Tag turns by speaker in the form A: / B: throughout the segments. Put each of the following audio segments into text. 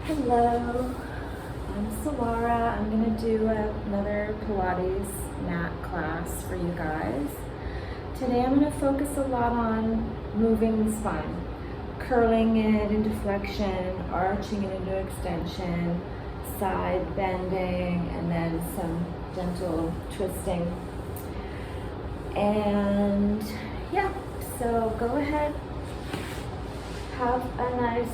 A: Hello, I'm Solara. I'm going to do another Pilates mat class for you guys. Today I'm going to focus a lot on moving the spine, curling it into flexion, arching it into extension, side bending, and then some gentle twisting. And yeah, so go ahead, have a nice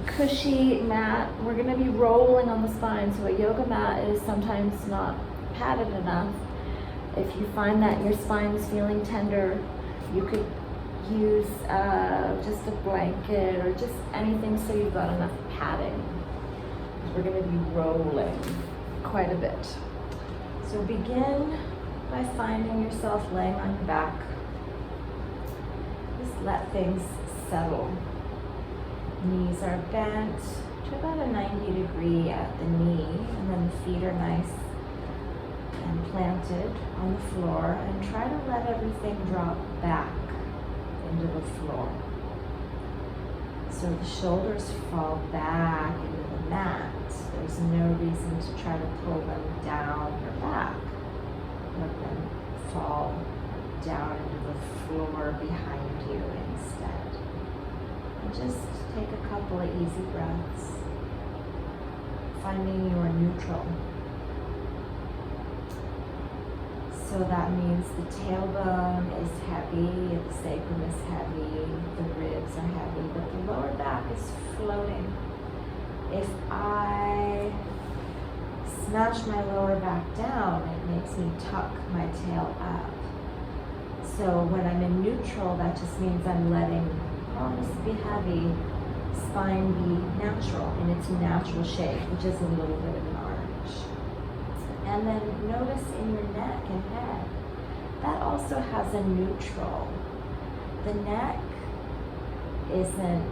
A: cushy mat. We're going to be rolling on the spine, so a yoga mat is sometimes not padded enough. If you find that your spine is feeling tender, you could use just a blanket or just anything so you've got enough padding. We're going to be rolling quite a bit. So begin by finding yourself laying on your back. Just let things settle. Knees are bent to about a 90 degree at the knee, and then the feet are nice and planted on the floor, and try to let everything drop back into the floor. So the shoulders fall back into the mat. There's no reason to try to pull them down your back. Let them fall down into the floor behind you instead. And just take a couple of easy breaths, finding your neutral. So that means the tailbone is heavy, the sacrum is heavy, the ribs are heavy, but the lower back is floating. If I smash my lower back down, it makes me tuck my tail up. So when I'm in neutral, that just means I'm letting palms be heavy, spine be natural in its natural shape, which is a little bit of an arch. And then notice in your neck and head, that also has a neutral. The neck isn't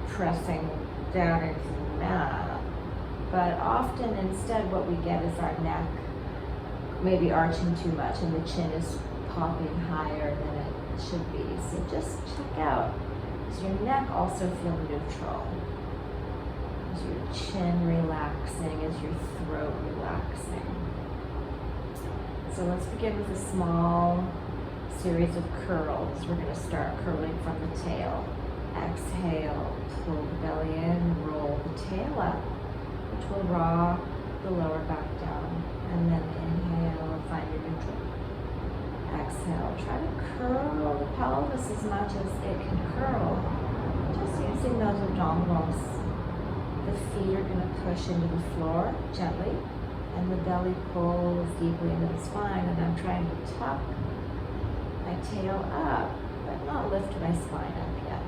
A: pressing down into the mat, but often instead what we get is our neck maybe arching too much and the chin is popping higher than it should be. So just check out, does your neck also feel neutral? Is your chin relaxing? Is your throat relaxing? So let's begin with a small series of curls. We're going to start curling from the tail. Exhale, pull the belly in, roll the tail up, which will draw the lower back down. And then inhale, find your neutral. Exhale, try to curl the pelvis as much as it can curl. Just using those abdominals. The feet are going to push into the floor gently, and the belly pulls deeply into the spine, and I'm trying to tuck my tail up, but not lift my spine up yet.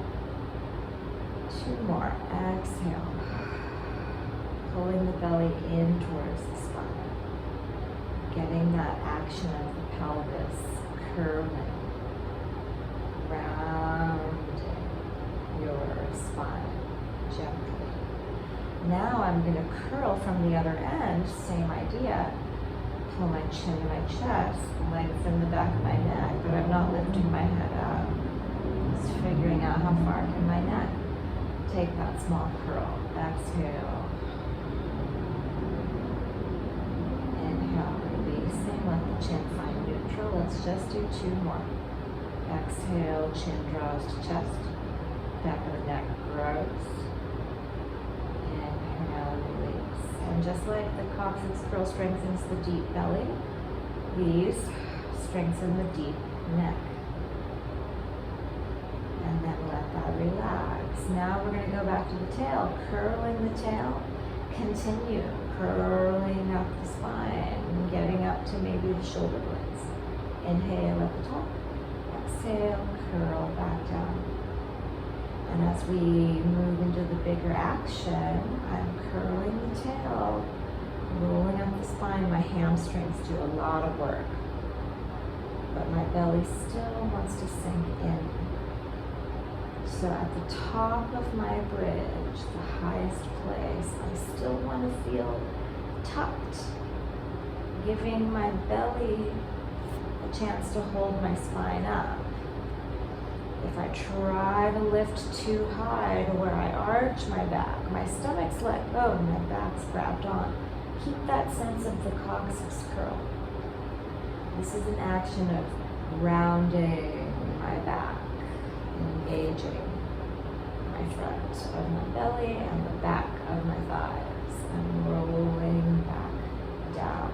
A: 2 more. Exhale. Pulling the belly in towards the spine. Getting that action of the pelvis curling, rounding your spine gently. Now I'm going to curl from the other end, same idea. Pull my chin to my chest, lengthen the back of my neck, but I'm not lifting my head up. Just figuring out how far can my neck take that small curl. Exhale. Inhale, releasing, let the chin find neutral. Let's just do 2 more. Exhale, chin draws to chest, back of the neck grows. Inhale, release. And just like the coccyx curl strengthens the deep belly, these strengthen the deep neck. And then let that relax. Now we're going to go back to the tail, curling the tail. Continue curling up the spine, getting up to maybe the shoulder blades. Inhale at the top, exhale, curl back down. And as we move into the bigger action, I'm curling the tail, rolling up the spine. My hamstrings do a lot of work, but my belly still wants to sink in. So at the top of my bridge, the highest place, I still want to feel tucked, giving my belly a chance to hold my spine up. If I try to lift too high to where I arch my back, my stomach's let go and my back's grabbed on. Keep that sense of the coccyx curl. This is an action of rounding my back, engaging my front of my belly and the back of my thighs, and rolling back down.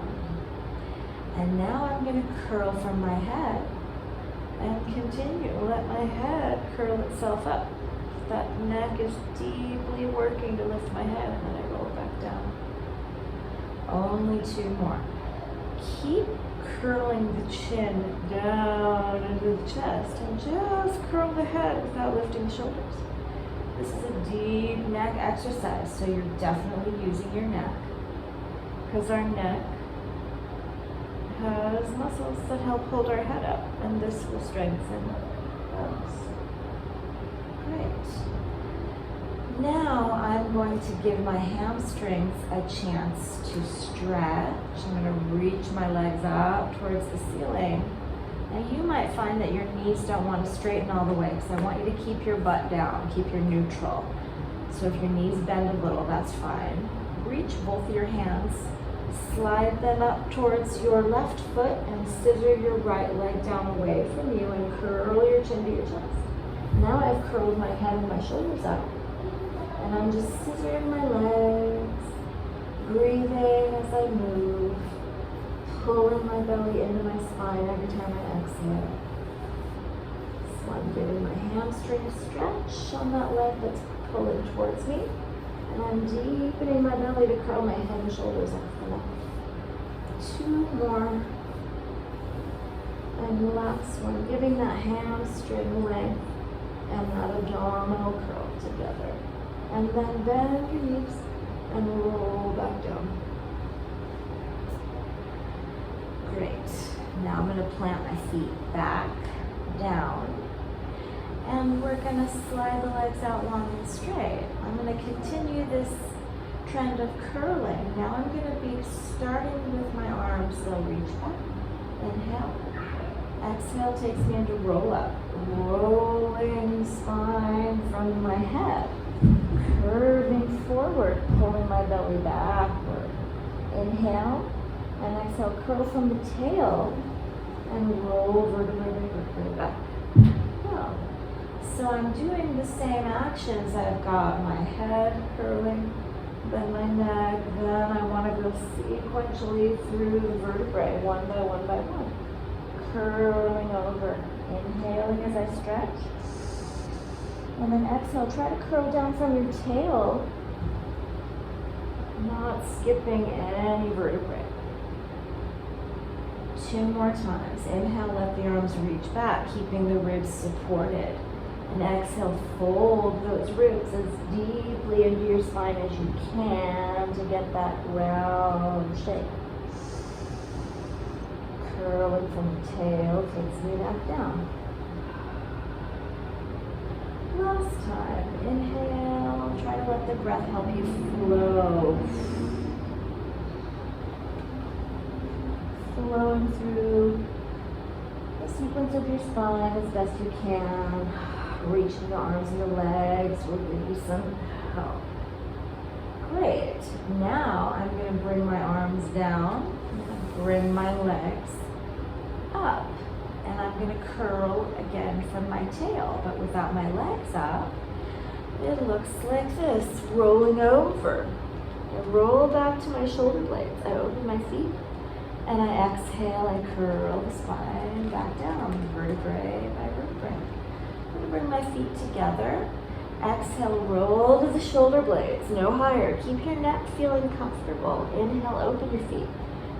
A: And now I'm going to curl from my head and continue. Let my head curl itself up. That neck is deeply working to lift my head, and then I roll back down. Only 2 more. Keep curling the chin down into the chest, and just curl the head without lifting the shoulders. This is a deep neck exercise, so you're definitely using your neck, because our neck has muscles that help hold our head up, and this will strengthen those. Great. Now I'm going to give my hamstrings a chance to stretch. I'm going to reach my legs up towards the ceiling. Now you might find that your knees don't want to straighten all the way, because I want you to keep your butt down, keep your neutral. So if your knees bend a little, that's fine. Reach both your hands, slide them up towards your left foot, and scissor your right leg down away from you and curl your chin to your chest. Now I've curled my head and my shoulders up, and I'm just scissoring my legs, breathing as I move, pulling my belly into my spine every time I exhale. So I'm giving my hamstring a stretch on that leg that's pulling towards me, and I'm deepening my belly to curl my head and shoulders up for that. 2 more. And last one, giving that hamstring length and that abdominal curl together. And then bend your knees and roll back down. Great. Now I'm going to plant my feet back down. And we're going to slide the legs out long and straight. I'm going to continue this trend of curling. Now I'm going to be starting with my arms. They'll reach back. Inhale. Exhale takes me into roll up. Rolling spine from my head. Curving forward, pulling my belly backward. Inhale. And exhale, curl from the tail. And roll vertebrae back. Go. So I'm doing the same actions. I've got my head curling, then my neck, then I want to go sequentially through the vertebrae, one by one. Curling over, inhaling as I stretch, and then exhale, try to curl down from your tail, not skipping any vertebrae. 2 more times. Inhale, let the arms reach back, keeping the ribs supported. And exhale, fold those ribs as deeply into your spine as you can to get that round shape. Curling from the tail takes me back down. Last time. Inhale, try to let the breath help you flow. Flowing through the sequence of your spine as best you can. Reaching the arms and the legs will give you some help. Great. Now I'm going to bring my arms down, bring my legs up, and I'm going to curl again from my tail, but without my legs up. It looks like this, rolling over. I roll back to my shoulder blades. I open my feet, and I exhale, I curl the spine back down, vertebrae by vertebrae. Bring my feet together. Exhale, roll to the shoulder blades, no higher. Keep your neck feeling comfortable. Inhale, open your feet.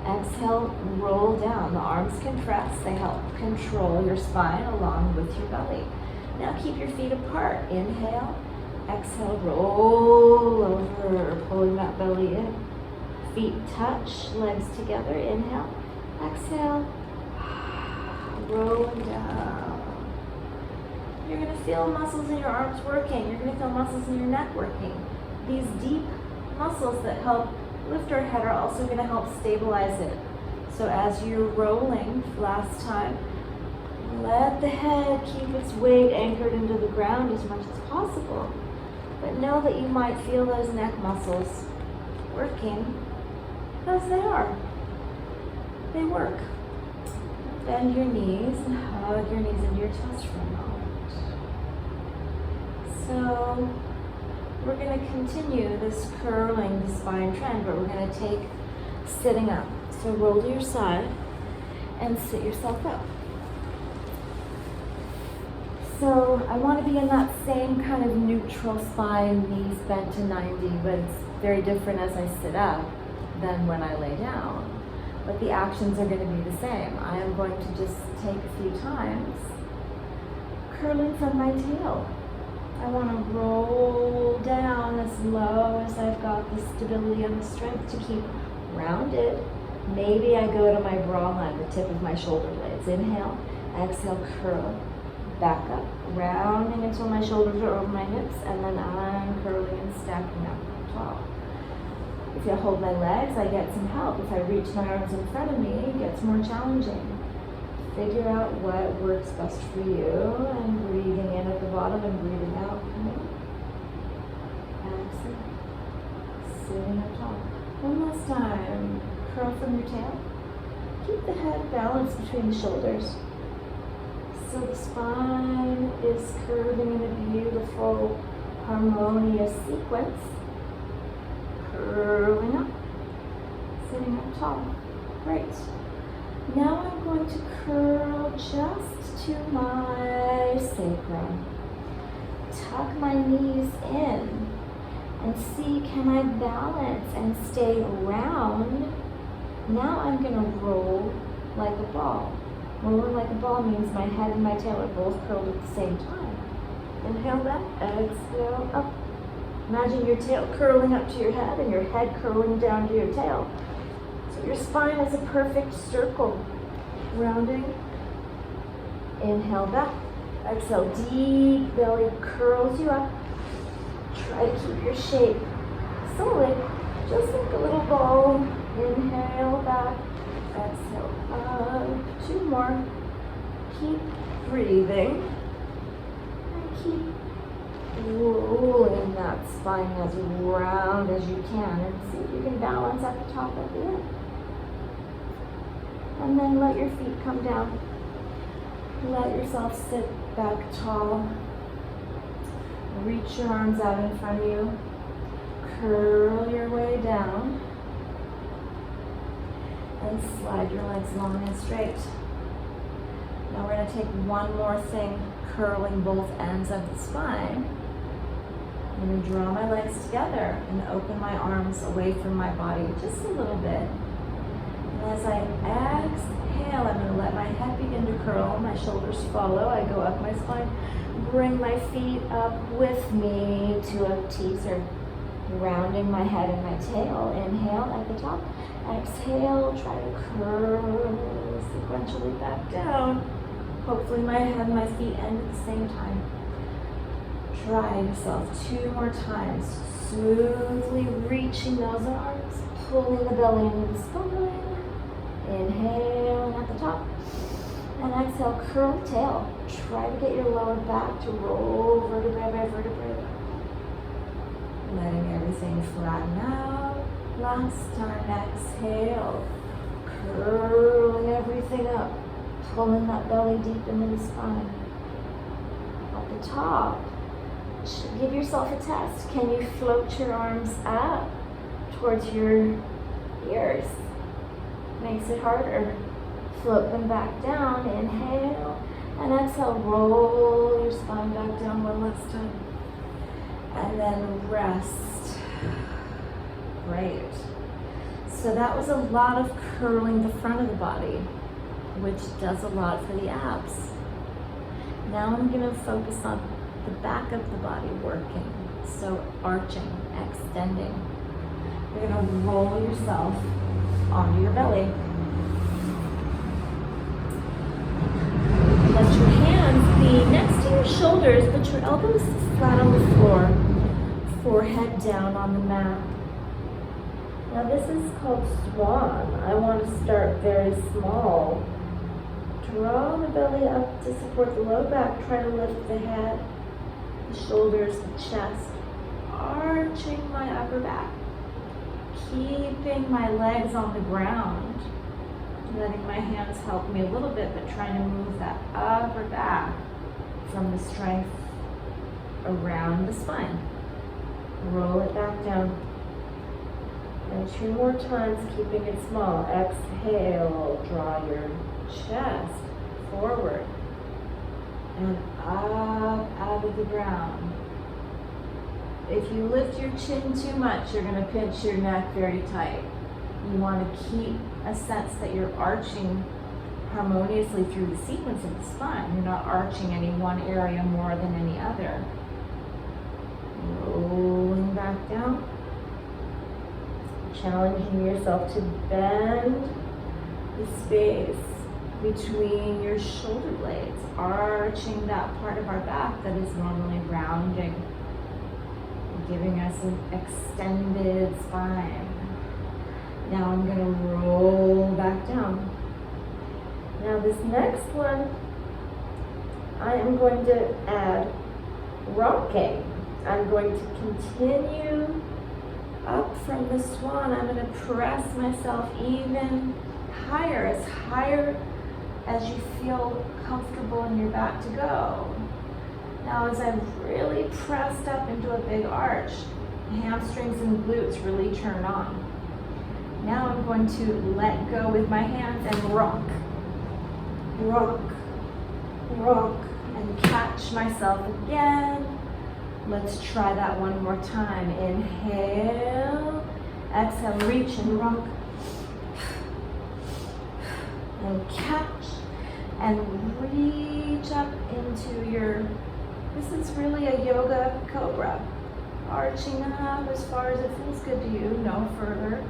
A: Exhale, roll down. The arms compress. They help control your spine along with your belly. Now keep your feet apart. Inhale, exhale, roll over, pulling that belly in. Feet touch, legs together. Inhale, exhale, rolling down. You're going to feel muscles in your arms working. You're going to feel muscles in your neck working. These deep muscles that help lift our head are also going to help stabilize it. So as you're rolling, last time, Let the head keep its weight anchored into the ground as much as possible. But know that you might feel those neck muscles working, because they are. They work. Bend your knees and hug your knees into your chest for a moment. So we're going to continue this curling the spine trend, but we're going to take sitting up. So roll to your side and sit yourself up. So I want to be in that same kind of neutral spine, knees bent to 90, but it's very different as I sit up than when I lay down. But the actions are going to be the same. I am going to just take a few times, curling from my tail. I want to roll down as low as I've got the stability and the strength to keep rounded. Maybe I go to my bra line, the tip of my shoulder blades. Inhale, exhale, curl. Back up, rounding until my shoulders are over my hips, and then I'm curling and stacking up tall. If I hold my legs, I get some help. If I reach my arms in front of me, it gets more challenging. Figure out what works best for you, and breathing in at the bottom and breathing out. Exhale. Sitting up tall. One last time. Curl from your tail. Keep the head balanced between the shoulders. So the spine is curving in a beautiful, harmonious sequence. Curling up, sitting up tall. Great. Now I'm going to curl just to my sacrum. Tuck my knees in and see, can I balance and stay round? Now I'm going to roll like a ball. Rolling like a ball means my head and my tail are both curled at the same time. Inhale back, exhale up. Imagine your tail curling up to your head and your head curling down to your tail. So your spine is a perfect circle. Rounding. Inhale back, exhale, deep belly curls you up. Try to keep your shape solid, just like a little ball. Inhale back. Exhale up, 2 more. Keep breathing and keep rolling that spine as round as you can, and see if you can balance at the top of the end. And then let your feet come down. Let yourself sit back tall. Reach your arms out in front of you. Curl your way down. And slide your legs long and straight. Now we're going to take one more thing, curling both ends of the spine. I'm going to draw my legs together and open my arms away from my body just a little bit. And as I exhale, I'm going to let my head begin to curl, my shoulders follow, I go up my spine, bring my feet up with me to a teaser. Rounding my head and my tail. Inhale at the top. Exhale, try to curl sequentially back down. Hopefully my head and my feet end at the same time. Try yourself 2 more times. Smoothly reaching those arms, pulling the belly into the spine. Inhale at the top. And exhale, curl tail. Try to get your lower back to roll vertebrae by vertebrae. Letting everything flatten out. Last time, exhale. Curling everything up. Pulling that belly deep into the spine. At the top, give yourself a test. Can you float your arms up towards your ears? Makes it harder. Float them back down. Inhale. And exhale. Roll your spine back down one last time. And then rest. Great. So that was a lot of curling the front of the body, which does a lot for the abs. Now I'm going to focus on the back of the body working. So arching, extending. You're going to roll yourself onto your belly. Let your hands be next to your shoulders, but your elbows flat on the floor. Forehead down on the mat. Now this is called Swan. I want to start very small. throw the belly up to support the low back. Try to lift the head, the shoulders, the chest. Arching my upper back. Keeping my legs on the ground. Letting my hands help me a little bit, but trying to move that upper back from the strength around the spine. Roll it back down. And 2 more times, keeping it small. Exhale, draw your chest forward and up out of the ground. If you lift your chin too much, you're going to pinch your neck very tight. You want to keep a sense that you're arching harmoniously through the sequence of the spine. You're not arching any one area more than any other. Rolling back down. Challenging yourself to bend the space between your shoulder blades, arching that part of our back that is normally rounding, giving us an extended spine. Now I'm going to roll back down. Now this next one, I am going to add rocking. I'm going to continue up from the swan. I'm going to press myself even higher as you feel comfortable in your back to go. Now as I've really pressed up into a big arch, hamstrings and glutes really turn on. Now I'm going to let go with my hands and rock, rock, rock, and catch myself again. Let's try that one more time. Inhale, exhale, reach and rock, and catch, and reach up into your, this is really a yoga cobra. Arching up as far as it feels good to you, no further.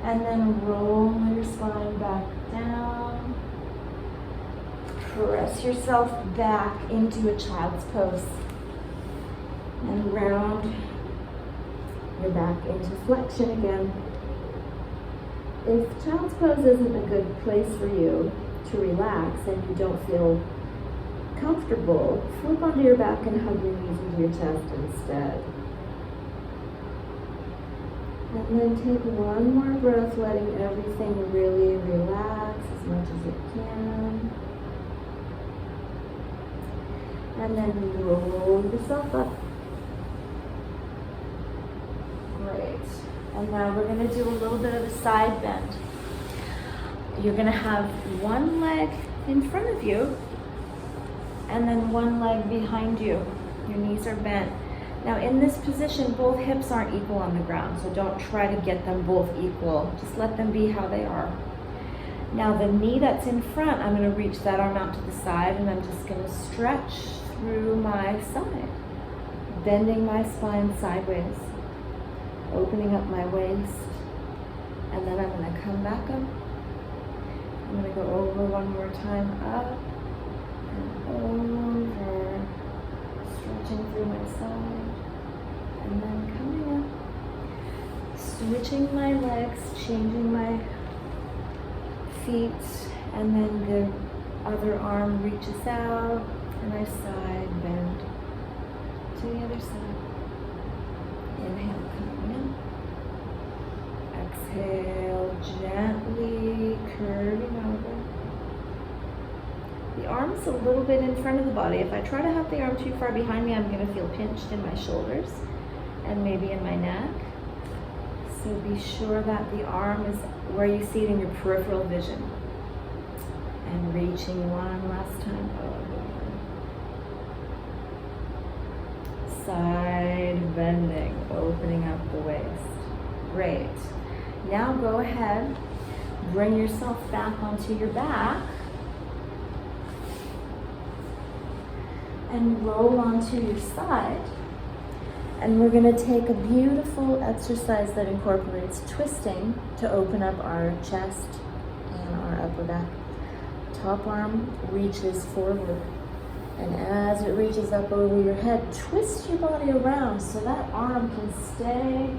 A: And then roll your spine back down. Press yourself back into a child's pose. And round your back into flexion again. If child's pose isn't a good place for you to relax and you don't feel comfortable, flip onto your back and hug your knees into your chest instead. And then take one more breath, letting everything really relax as much as it can. And then roll yourself up. Great. And now we're going to do a little bit of a side bend. You're going to have one leg in front of you and then one leg behind you. Your knees are bent. Now in this position, both hips aren't equal on the ground, so don't try to get them both equal. Just let them be how they are. Now the knee that's in front, I'm going to reach that arm out to the side and I'm just going to stretch through my side, bending my spine sideways, opening up my waist, and then I'm going to come back up. I'm going to go over one more time, up and over, stretching through my side, and then coming up, switching my legs, changing my feet, and then the other arm reaches out, and I side bend to the other side. Inhale, coming in. Exhale, gently curving over. The arm's a little bit in front of the body. If I try to have the arm too far behind me, I'm going to feel pinched in my shoulders and maybe in my neck. So be sure that the arm is where you see it in your peripheral vision. And reaching one last time over. Side bending, opening up the waist. Great. Now go ahead, bring yourself back onto your back and roll onto your side. And we're going to take a beautiful exercise that incorporates twisting to open up our chest and our upper back. Top arm reaches forward, and as it reaches up over your head, twist your body around so that arm can stay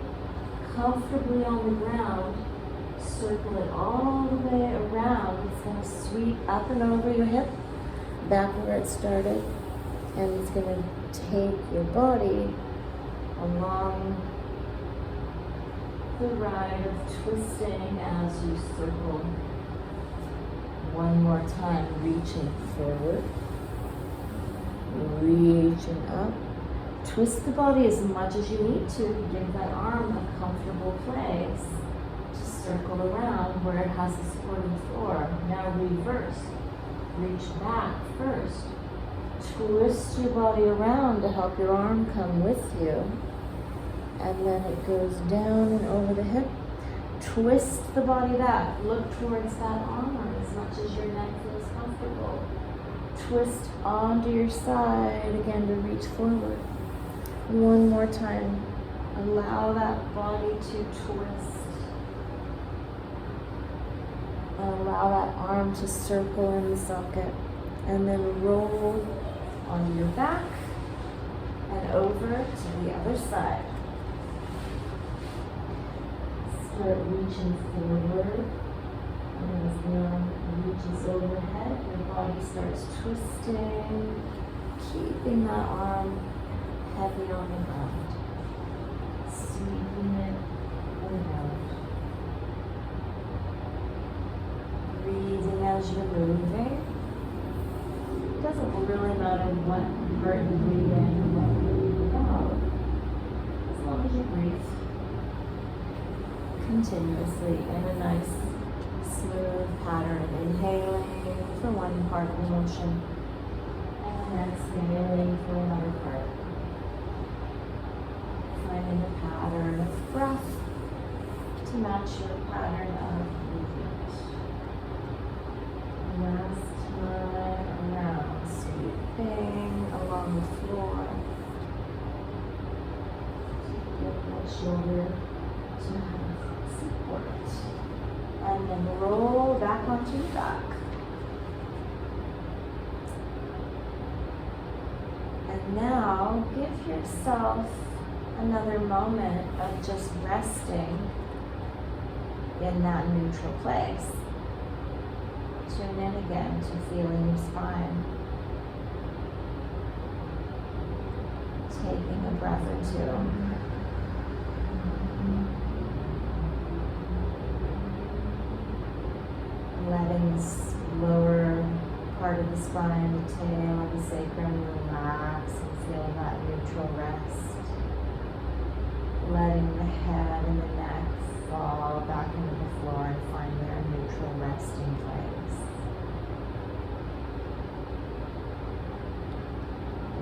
A: comfortably on the ground, circle it all the way around. It's going to sweep up and over your hip, back where it started, and it's going to take your body along the ride of twisting as you circle. One more time, reaching forward, reaching up. Twist the body as much as you need to. Give that arm a comfortable place to circle around where it has a supporting floor. Now reverse. Reach back first. Twist your body around to help your arm come with you. And then it goes down and over the hip. Twist the body back. Look towards that arm as much as your neck feels comfortable. Twist onto your side again to reach forward. One more time. Allow that body to twist. And allow that arm to circle in the socket. And then roll onto your back and over to the other side. Start reaching forward, and as the arm reaches overhead, your body starts twisting, keeping that arm heavy on the ground, sweeping it around. Breathing as you're moving. It doesn't really matter what part you breathe in or what you breathe out, as long as you breathe continuously in a nice, smooth pattern, inhaling for one part of the motion and exhaling for another part. Finding a pattern of breath to match your pattern of movement. Last time around, sweeping along the floor. Get that shoulder to have support. And then roll back onto your back. And now give yourself another moment of just resting in that neutral place. Tune in again to feeling your spine. Taking a breath or two. Letting this lower part of the spine, the tail of the sacrum relax and feel that neutral rest. Letting the head and the neck fall back into the floor and find their neutral resting place.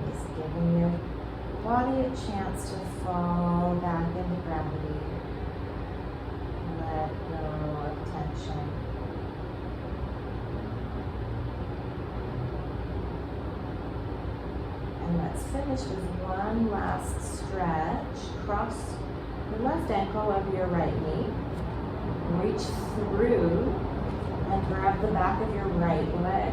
A: Just giving your body a chance to fall back into gravity. Let go of tension. And let's finish with one last stretch. Cross the left ankle over your right knee. Reach through and grab the back of your right leg.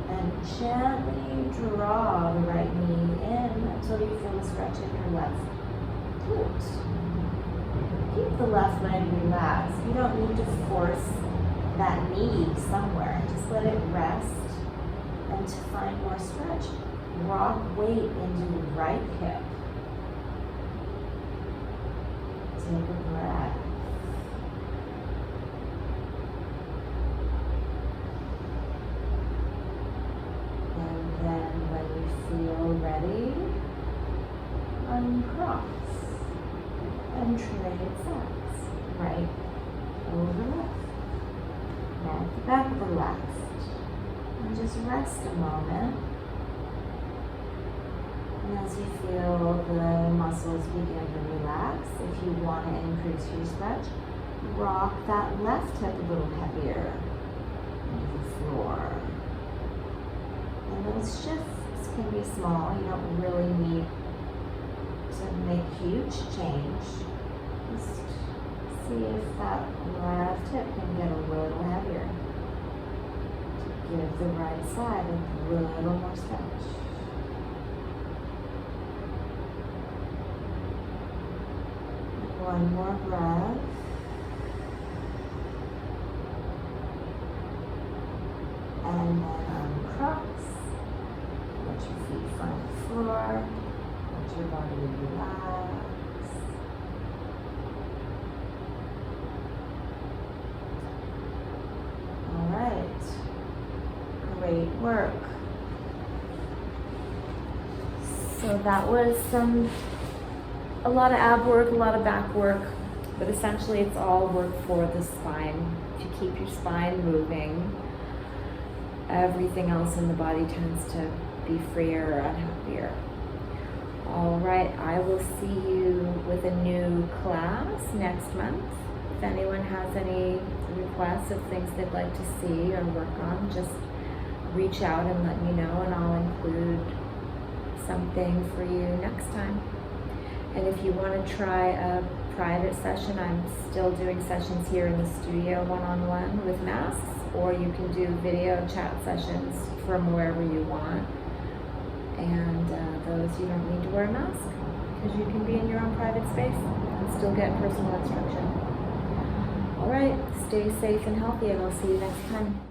A: And gently draw the right knee in until you feel a stretch in your left glute. Keep the left leg relaxed. You don't need to force that knee somewhere. Just let it rest. And to find more stretch, rock weight into the right hip. Take a breath. And then when you feel ready, uncross and trade sides. Right over left. Now the back of the left. And just rest a moment. And as you feel the muscles begin to relax, if you want to increase your stretch, rock that left hip a little heavier into the floor. And those shifts can be small. You don't really need to make huge change. Just see if that left hip can get a little heavier. To give the right side a little more stretch. One more breath. And then cross. Let your feet find the floor. Let your body relax. All right. Great work. So that was a lot of ab work, a lot of back work, but essentially it's all work for the spine. If you keep your spine moving, everything else in the body tends to be freer or unhappier. All right, I will see you with a new class next month. If anyone has any requests of things they'd like to see or work on, just reach out and let me know, and I'll include something for you next time. And if you want to try a private session, I'm still doing sessions here in the studio one-on-one with masks, or you can do video chat sessions from wherever you want. And those you don't need to wear a mask, because you can be in your own private space and still get personal instruction. All right, stay safe and healthy, and I'll see you next time.